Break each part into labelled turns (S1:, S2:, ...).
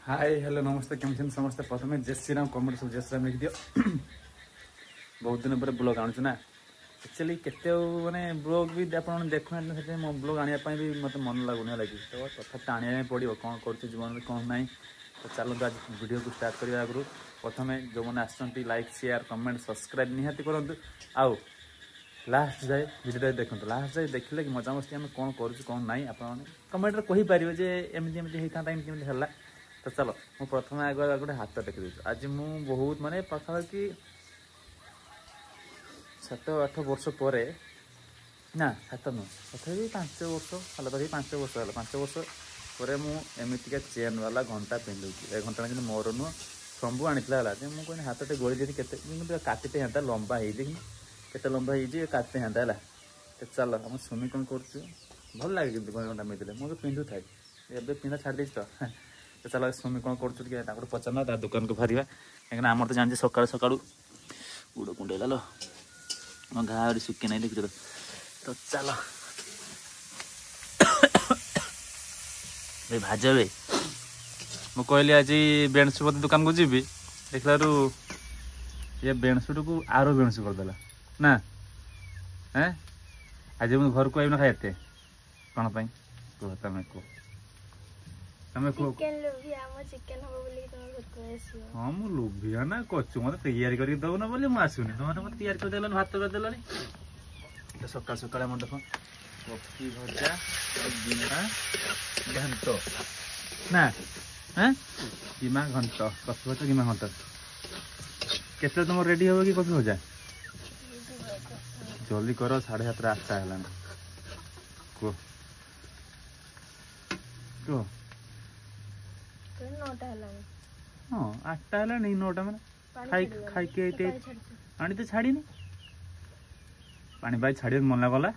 S1: Hi hello नमस्ते केमती समस्ते प्रथम जय श्रीराम कमेंट सब जय श्रीराम लिख दियो। बहुत दिन पर ब्लॉग आणुछु ना एक्चुअली केते माने ब्लॉग भी आपण देखुना से मो ब्लॉग आनिया पई भी मते मन लागुनी लगी तो कथा टाणिया पड़ो कौन कर जीवन में कौन ना। तो चलते आज वीडियो को स्टार्ट करने आगु प्रथम जो मैंने आसती लाइक शेयर कमेंट सब्सक्राइब निहाती करूँ आउ लास्ट जाए वीडियो देखो लास्ट जाए देखिले कि मजा मस्ती आम कौन करूँ कौन ना आप कमेंट कहीपर जे एमती एमती होता एमती है। तो चलो मु प्रथम आग गोटे हाथ टेक दूँ आज मु बहुत माने पाखापाखि 7-8 वर्ष पर ना 7 नुह तथा 5 वर्ष हल तक 5 वर्ष है 5 वर्ष पर मुझे चेन वाला घंटा पिंधुची ए घंटा कि मोर नुह शंभु आनी मुझे हाथ टे गोली देती काटते हाँ लंबा होते लंबा हो काटते हाँ है। तो चल हम सुमी कौन कर भल लगे घंटा मिले मुझे पिंधु थाए ए पिंधा छाड़ तो तो चल सुमी कौन कर पचार ता दुकान को बाहर कहीं आम तो जानी सका सका गुड़ कुंडे लो मो घा सुखे ना देखिए। तो चल भाज बे मु कहली आज बेणसु दुकान को जीवी देखल ये बेणसुट को आरो बेणसु करदेला ना हैं आज मुझे घर को आईना खाते कौन पाई कह तुम कह तुम हाँ मु लोभिया ना कचु मत तैयारी कर दौन बोली मुझे आसुनी तुम मत तैयारी करदेल भात करदेल तो सका सका मन देख कफी भजा गिमा घंट ना हाँ गिमा घंट कफी भजा गिमा घंट केते तुम रेडी हो कि कफी भजा जल्दी कर 7:30 8टा है कह कह हाँ 8टा है 9टा मैंने खाई खाई के पानी तो छाड़ी पानी भाई छाड़ मना कला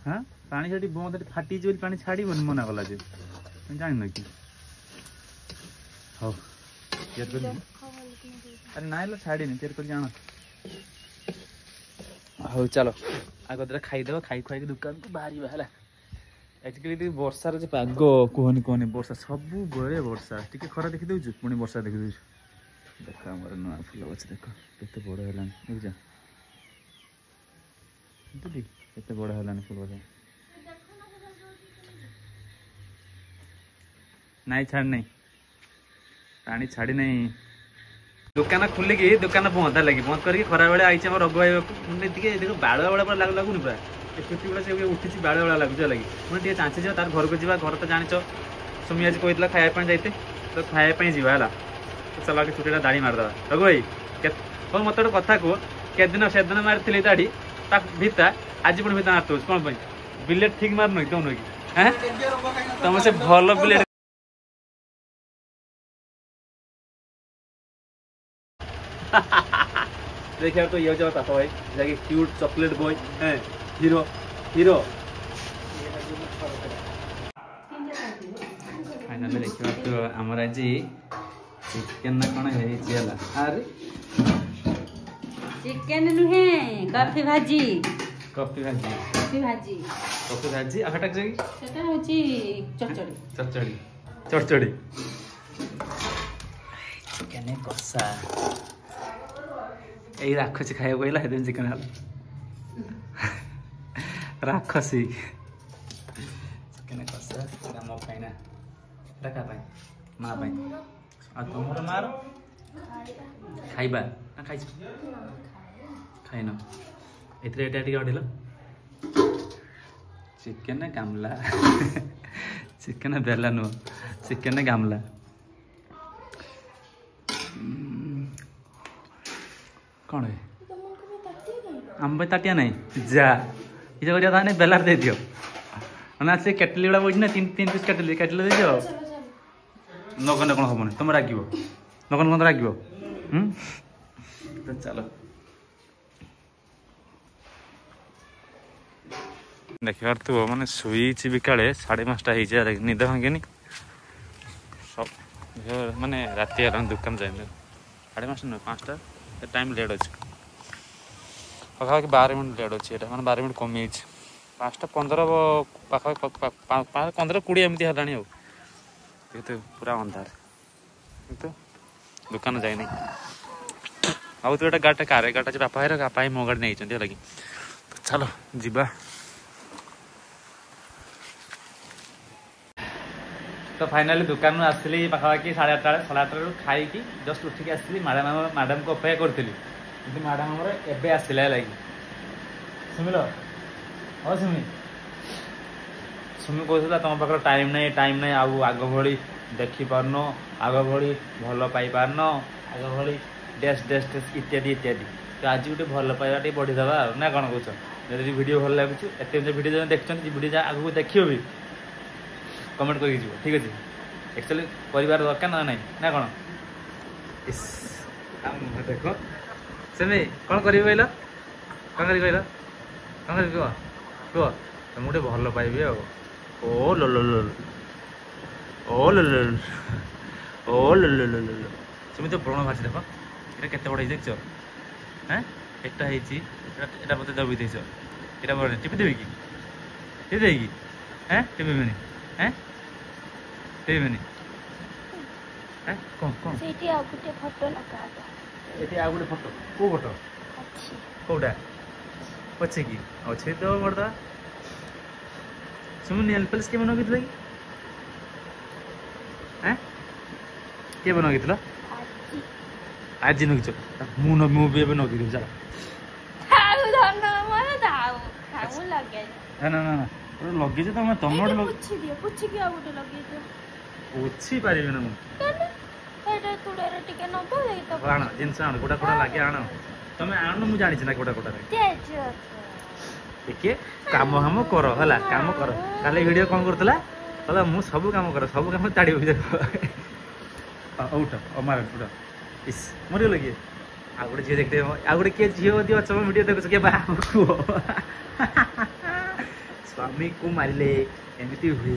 S1: हाँ पानी छाड़ी बंद फाटी पानी छाड़ मना कला जे जान कि हाँ अरे ना छाड़ी तेरे कर जान हाँ चलो आगे खाईदेव खाई खुआ दुकान को बाहर है। एक्चुअली वर्षार जो पाग कहनी कहनी वर्षा सब बड़े वर्षा टी खरा देखी दूँ पुणी वर्षा देखी दूँ देख आम नुआ फुल गच देख के बड़ है देखुच के बड़ है फुल गच नाई छाड़ नहीं पानी छाड़ी नहीं दुकान खुलिकी दुकान बंद लगी बंद करके खरा बेले आई रघु भाई देख बाड़ बाड़ पूरा लगुनि पूरा छुट्टी बेला से उठी बाड़ बाड़ लगुच लगी मुझे चांस जा तार घर को जा घर तो जान सुमी आज कहला खायापी जाते तो खायापी जावा है। तो चल छुट्टी दाढ़ी मारदे रघु भाई कौन मत गोटे कथा कह केदिन से दिन मारी दाढ़ी भिता आज पुणी भिता मारते कौन बिलेट ठीक मार नुक तुम नुक तुम से भल बिलेट देखिए तो ये जाता भाई जाके क्यूट चॉकलेट बॉय हैं हीरो हीरो फाइनली देखिए तो आमर आज चिकेन ना कौन है अरे
S2: चिकेन नुहे कॉफी भाजी
S1: कॉफी भाजी
S2: कॉफी भाजी
S1: कॉफी भाजी आटा जगी
S2: सेटा होची चचड़ी
S1: चचड़ी चचड़ी चिकेन कषा यही राक्षसी खाया कहला है चिकेन राक्षसी चिकेन कषा मो ना क्या माँ तुम मार खाइबा ना खाई खाइन ये अढ़ेल चिकेन गामला चिकेन बेला नुह चिकेन गामला कौन है आम भाई ताटिया नहीं जा ये जो था बेलार दे दियो ना से केटली गुड़ा बोझ ना 3 पीस केटली केटली दे दियो नगन कौन हम तुम राग नगन कौन राग तो चलो देखार तू मैंने शुई भी काले 5:30 निद भांगे सब माने राति दुकान जाए 5:30 नुह 5टा टाइम लेट अच्छे पाखापाखि 12 मिनट लेट अच्छे मैंने 12 मिनट कमी 5:15 पाखापाखि 15-20 एमती है तो पूरा अंधार तो दुकान जाए नहीं आउ तो गाड़ी कार गाड़ी बापा मो गाड़ी नहीं लगी तो चलो जीवा तो फाइनाली दुकान आसली पाखापाखि 8:30 खाई जस्ट उठिक आसली मैडम को अपेक्षा करी मैडम हमर एबे आसला लगी सुमिल हाँ सुमी कहता तुम पाख टाइम नहीं आउ आग भली देखी पारन आग भली भल पाई पारन आग भली डेस्ट डेस्ट इत्यादि इत्यादि तो आज गोटे भल पाइबा टे बढ़ीदवा ना कौन कौन जब वीडियो भल लगुच एत वीडियो देखते वीडियो आगू देखियो भी कमेंट करके जीव ठीक अच्छे एक्चुअली परिवार दरकार ना ना ना कौन देख सेमी कौन कर कहल कौन कर कहल कौन कर कह कह तुम गोटे भल पाइबी आ ओ लो लो लो ओ लो लो ओ लो लो लो लो सेमी तो व्रण बाहर देख ये केते बड़ देख हाँ एटा एटा मत दबी देस यहाँ टिपी देवी कि टिपी देवी कि हाँ टिपी हाँ टिपी हाँ कौन कौन
S3: सेठी आ गुटे फोटो लगा
S1: एठी आ गुटे फोटो को फोटो
S3: अच्छी
S1: कोडा अच्छे की अच्छे तो मरदा सुमन नेल पेंट के बनो कितला हैं के बनो कितला आज नु किछ मु भी बनो कि जा
S3: थाउ धन मन थाउ थाउ लगे
S1: ना ना ना पूरा लगे जे तुम तमड लग
S3: पुछि के आ गुटे लगे दे
S1: पुछि पारिबे ना मु
S3: एटा तुडरे टिके न को दे तो
S1: आण जिंस आण कोटा कोटा लागे आण तमे आण मु जानि छी ना कोटा कोटा
S3: तेज
S1: देखिए काम हम कर हला काम कर काले वीडियो कौन करतला कहला मु सब काम कर सब काम ताड़ी हो देखो उठ अमार उठ इस मरि लगे आ गुटे झियो देखते आ गुटे के झियो दियो सब वीडियो देखो के बाबू को स्वामी को मारिले एमिति हुए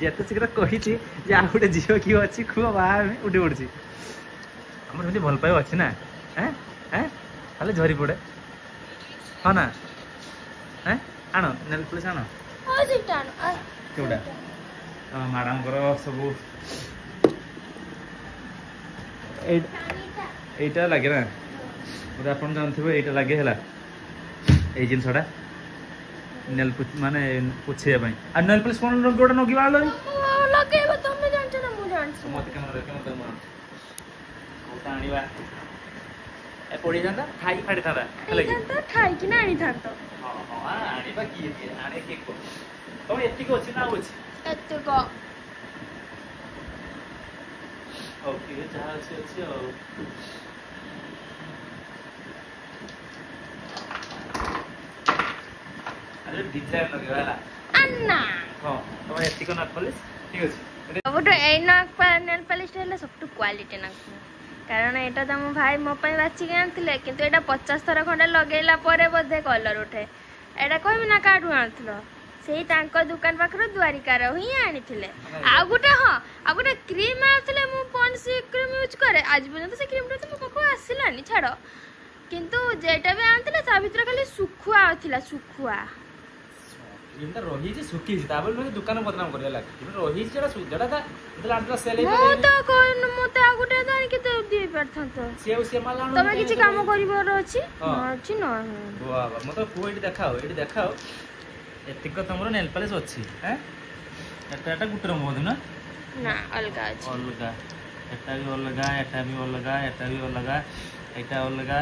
S1: जेते शीघ्र कही जे आ गुटे झियो की अछि खु बा उठी पड़छि हमर एमिति भल पाइब अछि ना हैं हैं खाली झरी पड़े हाँ ना हैं आण नेल पॉलिश आण
S3: ओ जिटान
S1: केउडा मैडम कर सब एटा लगे ना बोले आप जानते एटा लगे है ये जिनसटा नेल माने पुछे आ नेल पॉलिश कौन गोटा नगी बाल
S3: लगेबो तुम जानछ ना मु जानछ
S1: मत कैमरा कैमरा मार ओटा आनिबा ए पड़ी जाता खाई फाड़ी था
S3: खाई था खाई कि ना आनी था तो
S1: हां हां आनिबा की आने के को तो एति को अछि ना अछि
S3: एते को
S1: ओके जहाँ अच्छे अरे डिजाइन लगे वाला
S3: अन्ना
S1: हां तो एति को नट पॉलिश ठीक अछि
S3: गोटे ए नाक नेल पॉलिश हेले सबटु क्वालिटी नाक कारण एटा त मो भाई मो पई बाची के आनथिले किंतु एटा 50 थरा खंडे लगेला परे बोधे कलर उठे एटा कहबी ना काढु आनथिलो सेही तांको दुकान पाखरो द्वारिकार ही आनिथिले आ गुटे क्रीम आथिले मु पॉन्सी क्रीम यूज करे आज पर्यंत से क्रीम तो मो पाखो आसिलानी छाड़ो किंतु जेटा भी आनथिले ता भीतर खाली सुखुआ आथिला सुखुआ
S1: क्रीम त रही जे सुखी छी ताबल लोग दुकान बदनाम करे लाग क्रीम रही जेड़ा सुजड़ा ता मतलब आंतरा सेल
S3: मो तो कोन मते आ गुटे दान के तो दे परथन तो
S1: से माल आनो
S3: तमे किछि काम करिवर अछि अछि न
S1: वाह मतलब कोइट देखाओ एतिक तमरो नेल पॉलिश अछि हैं एटा गुटर मोद ना
S3: ना अलगा अछि
S1: अलगा एटा भी अलगा एटा भी अलगा एटा भी अलगा एटा अलगा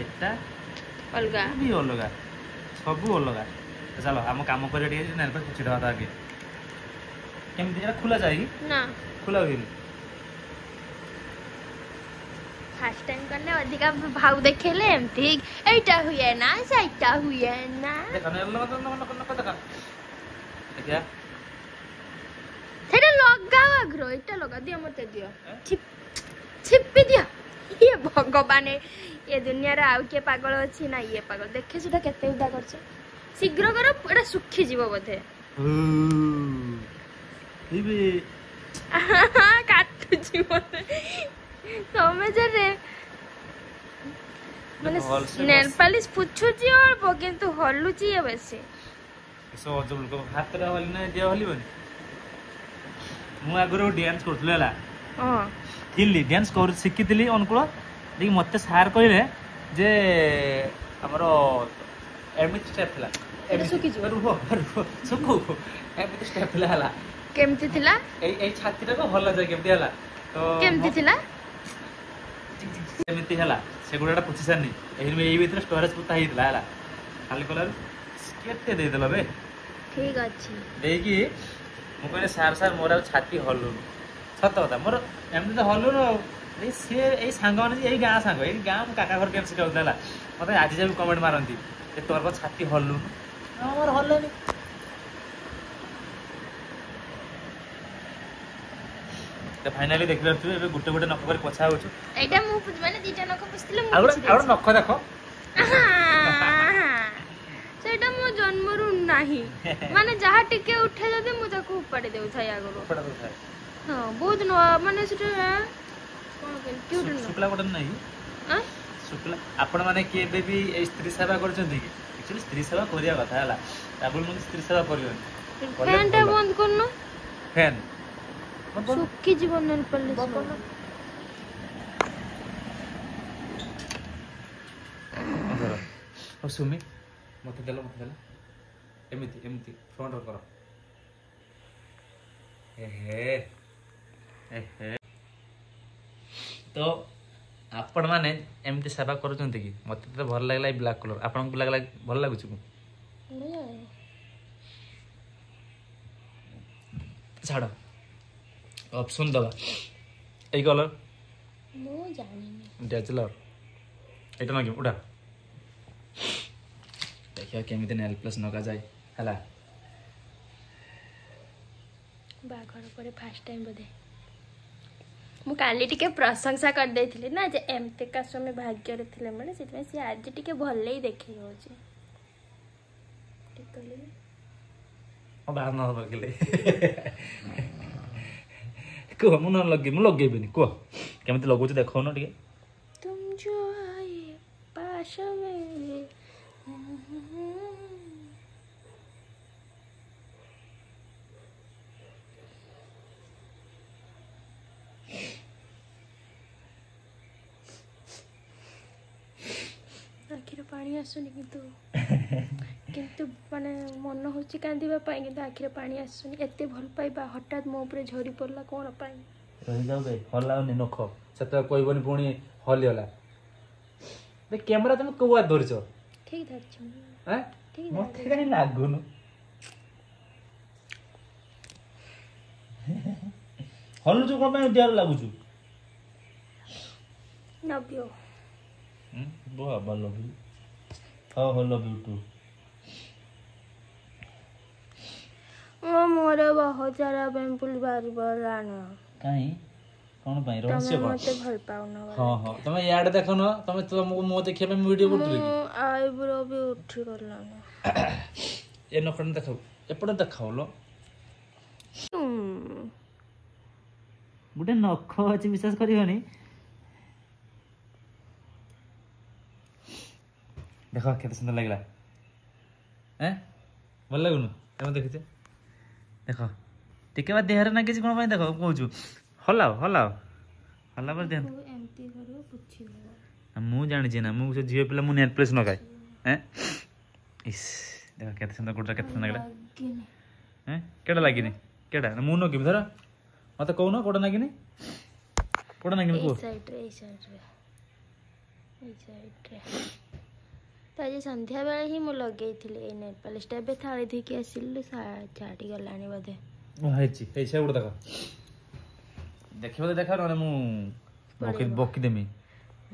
S1: एटा
S3: अलगा
S1: भी अलगा सब अलगा चलो हम काम करे टे नेल पॉलिश कुछ दवा आगे केम दिया खुला जाएगी
S3: ना
S1: खुला भी
S3: फर्स्ट टाइम करने अधिका भाव देखेले एमती एटा हुए ना साइटा हुए ना
S1: देखा नेल न देखा क्या
S3: तेरे लगा अग्रो एटा लगा दियो मते दियो छिपी दियो ये भगवान ये दुनिया रे आउ के पागल अछि ना ये पागल देखे सुधा केते उदा करछ शीघ्र करो एटा सुखी जीव बोधे
S1: इबे
S3: काटू जीव समझ रे माने नेल पॉलिश पुछुची अल्प किंतु हलुची ये बेसी
S1: सो जब लोग हाथ रे हली ना दिया हली बनी ମୁଁ ଆଗରୁ ଡ୍ୟାନ୍ସ କରୁଥିଲି ହେଲା
S3: ହଁ
S1: ଥିଲି ଡ୍ୟାନ୍ସ କରୁ ଶିଖିଥିଲି ଅନୁକୂଳ ଦେଖି ମତେ ସାର୍ କହିଲେ ଯେ ଆମର ଏମିତି ଷ୍ଟେପ୍ ଥିଲା ଏମିତି ଷ୍ଟେପ୍ ଥିଲା ହେଲା
S3: କେମିତି ଥିଲା
S1: ଏଇ ଛାତିଟାକୁ ଭଲ ଯାଏ କେମିତି ହେଲା ତ
S3: କେମିତି ଥିଲା
S1: ଏମିତି ହେଲା ସେଗୁଡା ପୋଛି ସାରିନି ଏଇ ଭିତରେ ଷ୍ଟୋରେଜ ପୁତା ହେଇଥିଲା ହେଲା ଖାଲି କଲାରୁ କେତେ ଦେଇଦେଲ ବେ
S3: ଠିକ ଅଛି
S1: ଦେଇକି ମୁଁ କହିଲି ସାର୍ ମୋର ଆଉ ଛାତି ହଲୁନି ସତ କଥା ମୋର ଏମିତି ତ ହଲୁନି ଆଉ ସିଏ ଏଇ ସାଙ୍ଗମାନେ ଏଇ ଗାଁ ସାଙ୍ଗ ଏଇ ଗାଁ ମୁଁ କାକା ଘର କେମିତି ଶିଖାଉଥିଲା ହେଲା ମତେ ଆଜି ଯାଏ କମେଣ୍ଟ ମାରନ୍ତି ଯେ ତୋର କଣ ଛାତି ହଲୁନି ମୋର ହଲେନି ଫାଇନାଲି ଦେଖିପାରୁଛୁ ଏବେ ଗୋଟେ ଗୋଟେ ନଖ କରି ପଛା ହଉଛୁ
S3: ଏଇଟା ମୁଁ ମାନେ ଦିଟା ନଖ ପୋଛିଥିଲେ ମୁଁ
S1: ଆଉ ଗୋଟେ ନଖ ଦେଖ
S3: ସେଇଟା ମୋ ଜନ୍ମରୁ ନାହିଁ ମାନେ ଯାହା ଟିକେ ଉଠେ ଯଦି ମୁଁ ତାକୁ ଉପାଡ଼ି ଦେଉଥାଏ ଆଗରୁ ହଁ ବହୁତ ମାନେ ସେଟା କଣ
S1: ଶୁକ୍ଲା ଗୋଟେ ନାହିଁ ଶୁକ୍ଲା ଆପଣ ମାନେ କିଏ ଏବେ ବି ଏଇ ସ୍ତ୍ରୀ ସେବା କରୁଛନ୍ତି କି ଆକ୍ଚୁଆଲି ସ୍ତ୍ରୀ ସେବା କରିବା କଥା ହେଲା ତାପରେ ମୁଁ ସ୍ତ୍ରୀ ସେବା କରିବନି
S3: ଫ୍ୟାନ୍ ଟା ବନ୍ଦ କରୁନ
S1: ଫ୍ୟାନ୍
S3: ଶୁଖି ଯିବ ନେଲ୍ ପଲିସ୍
S1: ସୁମି ମତେ ଦେଲ ଏମିତି ଏମିତି ଫ୍ରଣ୍ଟ କର ତ ଆପଣ ମାନେ ଏମିତି ସେବା କରୁଛନ୍ତି କି ମତେ ତ ଭଲ ଲାଗିଲା ଏଇ ବ୍ଲାକ୍ କଲର ଆପଣଙ୍କୁ ଭଲ ଲାଗୁଛି କି ଛାଡ଼ ଅପସନ୍ ଦବା ଏଇ କଲର
S3: ମୁଁ ଜାଣିନି
S1: ଡ୍ୟାଚଲର ଏଇଟା ନକି ଉଠା ଦେଖିବା କେମିତି ନେଲ୍ ପ୍ଲସ୍ ନଗାଯାଏ ହେଲା
S3: ବାହାଘର ପରେ ଫାର୍ଷ୍ଟ ଟାଇମ୍ ବୋଧେ ମୁଁ କାଲି ଟିକେ ପ୍ରଶଂସା କରିଦେଇଥିଲି ନା ଯେ ଏମିତିକା ସ୍ୱାମୀ ଭାଗ୍ୟରେ ଥିଲେ ମାନେ ସେଥିପାଇଁ ସିଏ ଆଜି ଟିକେ ଭଲ ହିଁ ଦେଖେଇ ହେଉଛି ଠିକ୍ କହିଲି
S1: ବାହାର ନ ଲଗେଇଲେ କୁହ ମୁଁ ଲଗେଇବିନି କୁହ କେମିତି ଲଗଉଛି ଦେଖାଉନ ଟିକେ
S3: तुम जो आए पास मेरे आखिर पानी आसुनी किंतु माने मन होची कांदिबा पाई किंतु आखिर पानी आसुनी एते भल पाइबा हठात मो ऊपर झरी पड़ला कोन पाई
S1: रही जाऊ बे हलाउनी नख सेता कहबनी पुणी हलिगला बे कैमरा तुम कोवा धरछ
S3: ठीक धरछ
S1: हैं ठीक मते काई लागुनु हलु जो कोन पे डियर लागुछु
S3: लव यू
S1: बाबा लव यू हो लव यू टू
S3: मोर बहुत सारा पिंपल बाहर बलाना
S1: काई कोन भाई रहस्य कोन
S3: मते भल पाउना
S1: हां हां तुम याड देखो न तुम तुमको मो देखिया पे वीडियो करथुले की
S3: आईब्रो भी उठी गलाना
S1: ए नखन देखाओ एपड देखाओ लो गुटे नख अछि विश्वास करियोनी देखो केते सुंदर लागला हैं भल लागुनु तुम देखिते देखो टिके बा देहर ना किछ कोन भाई देखो कहूछु हलाओ हला पर देन
S3: एमती करियो पुछि हो
S1: मु जानि छी ना मु से जियो पिला मु नेट प्लेस न गाय हैं इस देखो केते सुंदर गुडरा केते सुंदर लागला हैं केडा लागिनी केडा मु न कि धर मते कहू न कोडा लागिनी को
S3: ए साइड रे तो आज संध्या बेले ही मु लगे नेल पॉलिश टा थाली धोकी आसिलु छाड़ी गलानी बोधे
S1: ऐसा गुड़ देख देखिए देखा ना मु बकी देमी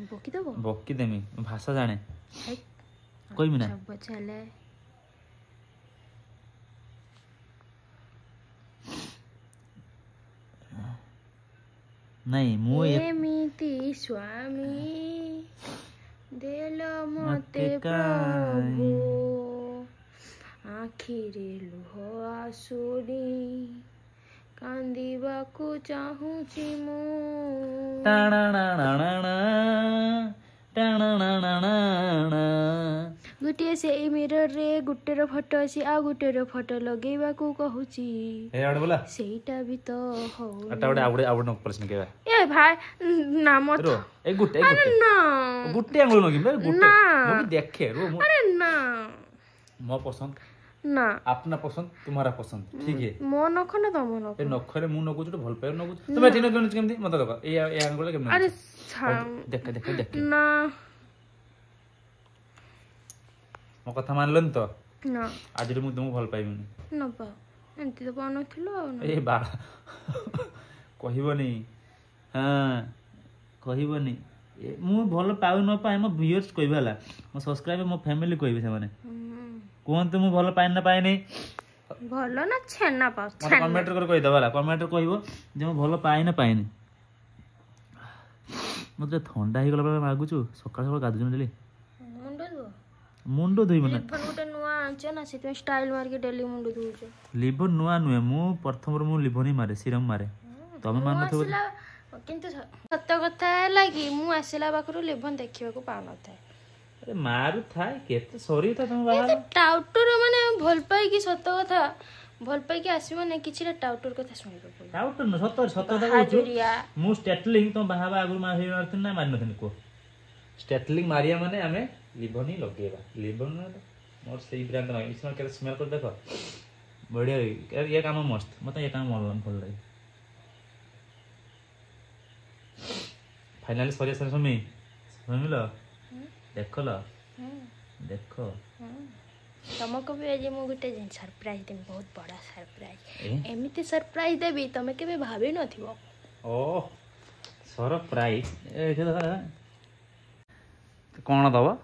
S1: बकी देमी भाषा जाने कहमी ना नहीं मु
S3: एमिति स्वामी देल मते प्रभु आखिरे लुह आसुरी कांदिबाकु चाहूची मु गोटे से मिरर रे गुटेर फोटो अछि आ गुटेर फोटो लगेबा को कहूची
S1: ए आड़ बोला
S3: सेटा भी तो हो
S1: अटा आउडे आउडे प्रश्न केबा
S3: ए भाई ना मत
S1: रो ए गुटे
S3: ना
S1: गुटे आंगुल नगी बे गुटे
S3: ना।
S1: मो देखे रो
S3: अरे ना
S1: मो पसंद
S3: ना
S1: अपना पसंद तुम्हारा पसंद ठीक है
S3: मो नख ना तुम नख
S1: ए नखरे मु नगु तो भल पाए नगु तुम एठी नगु केमती मत देखो ए आंगुल केमती
S3: अरे
S1: देख देख देख
S3: ना
S1: मो कथा मानलन तो
S3: ना
S1: आज मु तुमको भल पाइबिनी
S3: ना पा एंती तो पान थिलो
S1: ए बा कहबनी हां कहबनी मु भल पाउ न पाए मो व्यूअर्स कहबाला मो सब्सक्राइबर मो फैमिली कहबे से माने कोन तुम भल पाइन न पाएनी
S3: भलो ना छेना पा
S1: मत कमेंट कर कहि दबाला कमेंट कहबो जे मो भल पाइ न पाएनी मते ठंडा हे गला मागुछु सकाळ सकाळ गाधु जने देली मुंडो धोई मने
S3: लिभर गोटे नुआ आंचे ना से स्टाइल मार के डेली मुंडो धोउछ
S1: लिभर नुआ नुए मु प्रथम मु लिभर ही मारे सिरम मारे तमे मान नथबो
S3: किंतु सत्य कथा है कि मु आसिला बाकरो लिभन देखिबा को पाउ न थाए
S1: अरे मारू थाए केते सॉरी था तुम बाहर
S3: टाउटर माने भल पाई कि सत्य कथा भल पाई कि आसीबो नै किछिरा टाउटर कथा सुनिबो पड़ो
S1: टाउटर न सत्य सत्य था कहू मु स्टेटलिंग तुम बाहाबा आगु मार हे मारथिन ना मार नथिन को स्टेटलिंग मारिया माने हमें लिभर ही लगेबा लिभर न मोर सही ब्रांड न इसमें के स्मेल कर देखो बढ़िया ये काम मस्त मत ये काम भल लागे फाइनली सॉरी सर सुमिल देखल देखो
S3: तुमको भी आज मु गोटे सरप्राइज देबी बहुत बड़ा सरप्राइज एमिति सरप्राइज देबी तमे केबे भाबी नथिबो
S1: ओ सरप्राइज ए कौन दबा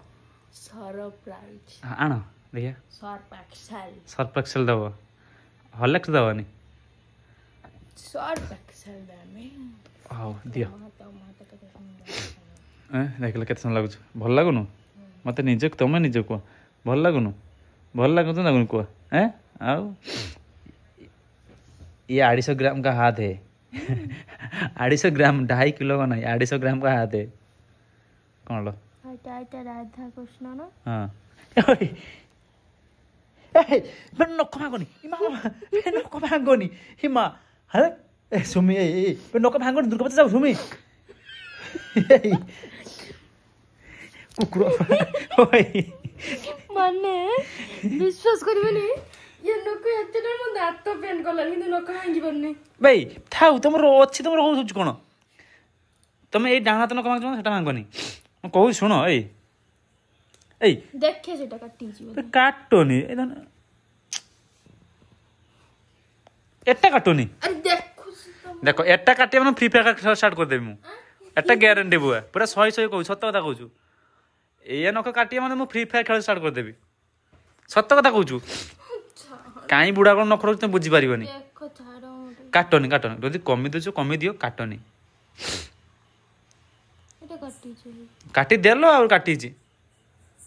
S3: सरप्राइज
S1: आण देखिए
S3: सरप्राइज
S1: सरप्राइज दबा हॉर्लिक्स दबानी
S3: सरप्राइज देबी
S1: हां दियो देखल केते सन लागुछ भल लागुनु मते निजे तमे निजे को भल लागुनु भल लागु तो लागुनु को हैं आउ ये 250 ग्राम का हाथ है 250 ग्राम 2.5 किलो का नहीं 250 ग्राम का हाथ है कौन लो
S3: राधा कृष्ण ना
S1: हाँ मैं नौका भागोनी मैं नौका भागोनी हिमा अरे सुमी मैं नौका भागोनी दुर्गा पता जाओ सुमी कुकुर
S3: माने विश्वास करबेनी ये नौका एते डर मन दांत पेन करला किंतु नौका भांगी परने
S1: भाई थाउ तमरो अछि तमरो हो कोन तमे ए डाणा त नौका भांगो सेटा भांगोनी म कहू सुनो ए
S3: देखे सेटा काटी जीव
S1: काटोनी एटा काटोनी
S3: अरे देखो
S1: देखो एटा काटे मन फ्री फायर का स्टार्ट कर देबी मु एटा गारंटी बुआ पूरा 100 कहू सत्य कथा कहू ए नख काटे मन मु फ्री फायर खेल स्टार्ट कर देबी सत्य कथा कहू काई बुढ़ा कोन नख रख बुझी पारिबनी
S3: देखो छाड़ो
S1: काटोनी काटोनी जदी कमी दछु कमी दियो काटोनी
S3: एटा काटी छी
S1: काटी देलो और काटी छी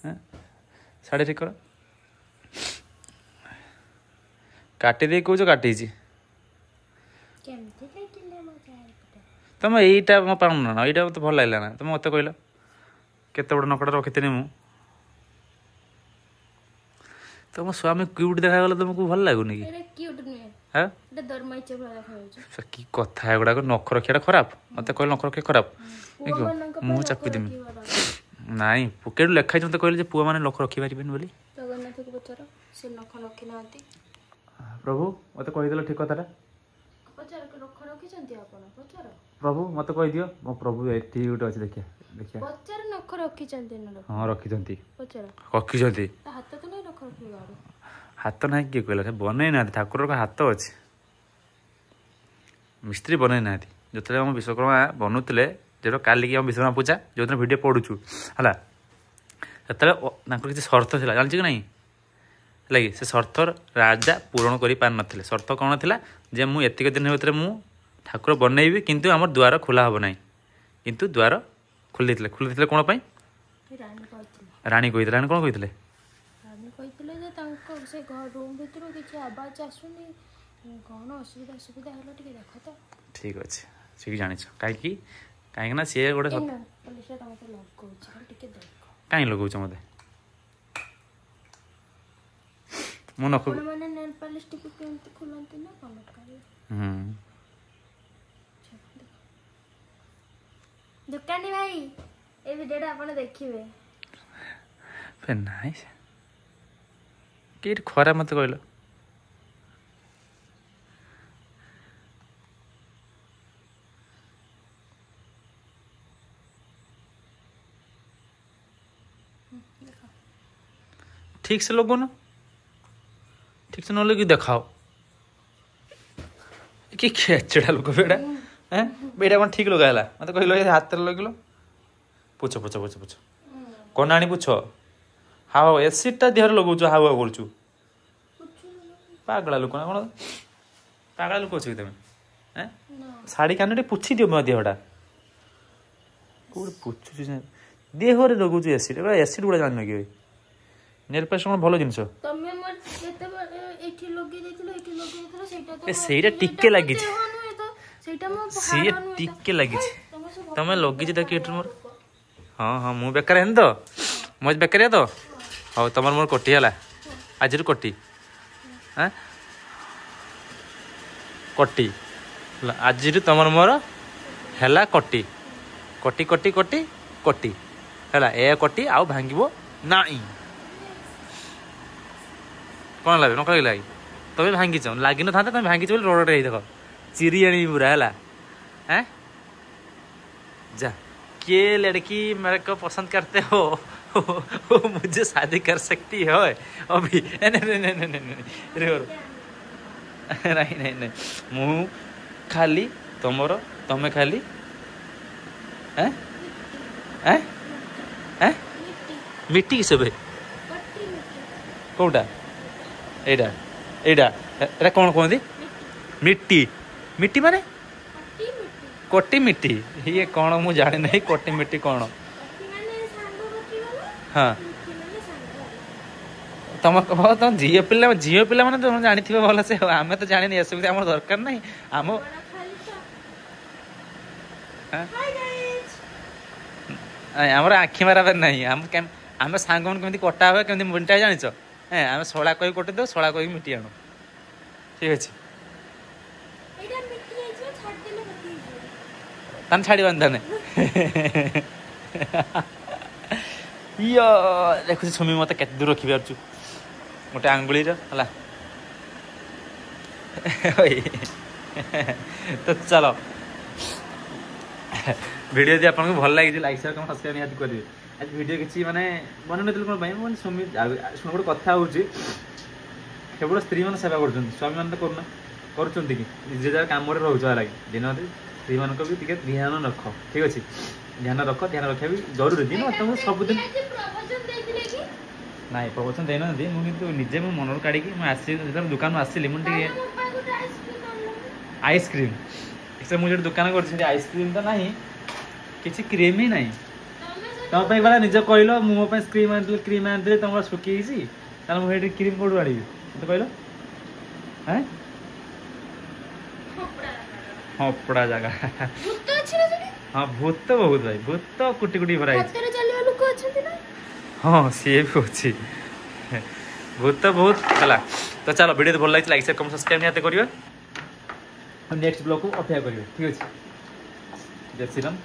S1: हैं साडे ठीक कर काटी दे कहू काटी छी
S3: केमते काटिले मजा
S1: तुम यहीटा मो पाऊन ना यहाँ मत भल लगे ना तुम मत कहल केते बड़ नकड़ा रखी मु तुम स्वामी क्यूट देखा तुमको भल लगुनि कि
S3: क्यूट नुहे
S1: हाँ
S3: एटा दरमाइचे भला देखा
S1: कि कथा एगुड़ा नख रखिया खराब मत कहल नख रखिया खराब मुँह चापी देमी नाई केटू लेखाई मत कहले पुआ मैंने नख रखी पारे बोली
S3: जगन्नाथ को पचार से नख रखी ना
S1: प्रभु मत कहीदेल ठीक कथाटा
S3: पचार के नख रखी आपण पचार
S1: प्रभु मत कहीदियो मो प्रभु एठी गोटे अच्छे देखिया देखिया
S3: पचार नख रखी ना
S1: हाँ रखी
S3: पचार
S1: रखी
S3: हाथ तो नहीं नख रखी गाड़ो
S1: हाथ ना किए कहला बनई ना ठाकुर का हाथ अच्छे मिस्त्री बनई ना जो आम विश्वकर्मा बनूले जो काली आम विश्वकर्मा पूजा जो दिन भिडियो पढ़ुचु है से किसी शर्त था जानची कि नहीं लगे से शर्त राजा पूरण कर पार नथिले शर्त कौन थिला जे मु एतिक दिन भीतर मु ठाकुर बनैबी किंतु हमर द्वार खोला हबो नाही किंतु द्वार खोली देथिले कोन पई रानी कहिथिले रानी कोन कहिथिले
S3: रानी कहिथिले जे तांको से घर रूम भीतर किछि आवाज आसुनी कोन असुविधा सुविधा हलो टिके देखो तो
S1: ठीक अछि ठीक जानिछ काई ना से गोटे
S3: पुलिस तमको लॉक कोछि टिके देखो
S1: काई लगौछ मते ମୁଁ ନଖ
S3: ମାନେ ନେଲ୍ ପଲିଶ ଟିକେ କେମିତି ଖୋଲନ୍ତି ନା କମେଣ୍ଟ କରିବେ। ଦୋକାନୀ ଭାଇ ଏ ଭିଡିଓଟା ଆପଣ ଦେଖିବେ।
S1: ନାଇଁ କେଇଠି ଖରା ମତେ କହିଲ ठीक से लोगो ना ठीक से न लगी देखाओ कि खेचड़ा लोक बेटा हैं बेटा कौन ठीक लगा है मत कहलो हाथ लगिल पूछ पूछ पूछ पूछ कौन आनी पूछ हाव एसिडटा देहर लगौछ हाव करछु पागला लोक ना कौन पागला लोक अछि तमे हैं साड़ी कानटे पुछि दियो म देहटा कोड पुछु देहरे लगौछ एसिड एसिड गुडा जान कि नेल पेस्ट कौन भलो जिंस
S3: तमे मोर जेते एठी लगे देथिलो एठी लगे देथिलो सेटा तो
S1: सेटा टिके लागि छै
S3: सेटा मो
S1: सी टिके लागि छै तमे लगी छै त केट मोर हां हां मु बेकार हेन तो मज बेकार तो हो तमर मोर कोटी हला आज रु कोटी हैं कोटी आज रु तमर मोर हला कोटी कोटी कोटी कोटी कोटी हला ए कोटी आउ भांगिबो नाही कौन लगे न लगे तमें भांगीच लगी न था तुम भांगीच रोड देख चिरी आनी पूरा है हैं जा के लड़की मेरे को पसंद करते हो वो मुझे शादी कर सकती है अभी नहीं नहीं नहीं नहीं मु खाली तुमर तमें खाली हैं हैं हैं मिट्टी किस कौटा एडा एडा एटा कौन कहती मिट्टी मिट्टी माने कोटी मिट्टी ये कौन मु जाने नहीं कोटी मिट्टी कौन हाँ तुम कह तुम झील पिला मैंने तुम जानी भल से आम तो जानी एसुविधा आम दरकार नहीं आम आमर आखि माराबार नहीं आम सांग मन कमी कटा हुए कमी मिटा जाच हाँ आम शला कही कटे दो शला कही मिट्टी आण ठीक अच्छे तान छाड़ी ताने देखु सुमी मत के दूर रखी पार्छु गोटे आंगुली है तो चलो वीडियो यदि आपको भल लगी लाइक शेयर कमेंट सब्सक्राइब निहाती करेंगे आज वीडियो किसी माने बन नथिल कोन भाई मन सुमी गोटे कथा होची केवल स्त्री मान सेवा कर स्वामी मान तो करना करछंती कि निजे जगह काम रे रहउछ लागि दिन स्त्री मान को भी टिके ध्यान रख ठीक अछि ध्यान रखा भी जरूरी दिन तुम सब दिन नाई प्रवचन देना दी मुझे निजे मो मन काढ़ी दुकान आसली मुझे आइसक्रीम मुझे दुकान कर आइसक्रीम तो ना किसी क्रीम ही ना तुम गला निज कहल मो क्रीम आनी क्रीम आनी तुम सुखी मुझे क्रीम कौट आड़ी मत कहल हपड़ा जगह हाँ भूत तो बहुत भाई भूत तो कुटी कुटी भरा हाँ सी भी अच्छी भूत तो बहुत है तो चलो वीडियो भल लगे लाइक शेयर कमेंट सब्सक्राइब निहाती करियो नेक्स्ट ब्लॉग को अपेक्षा करियो ठीक अच्छे जय श्री राम।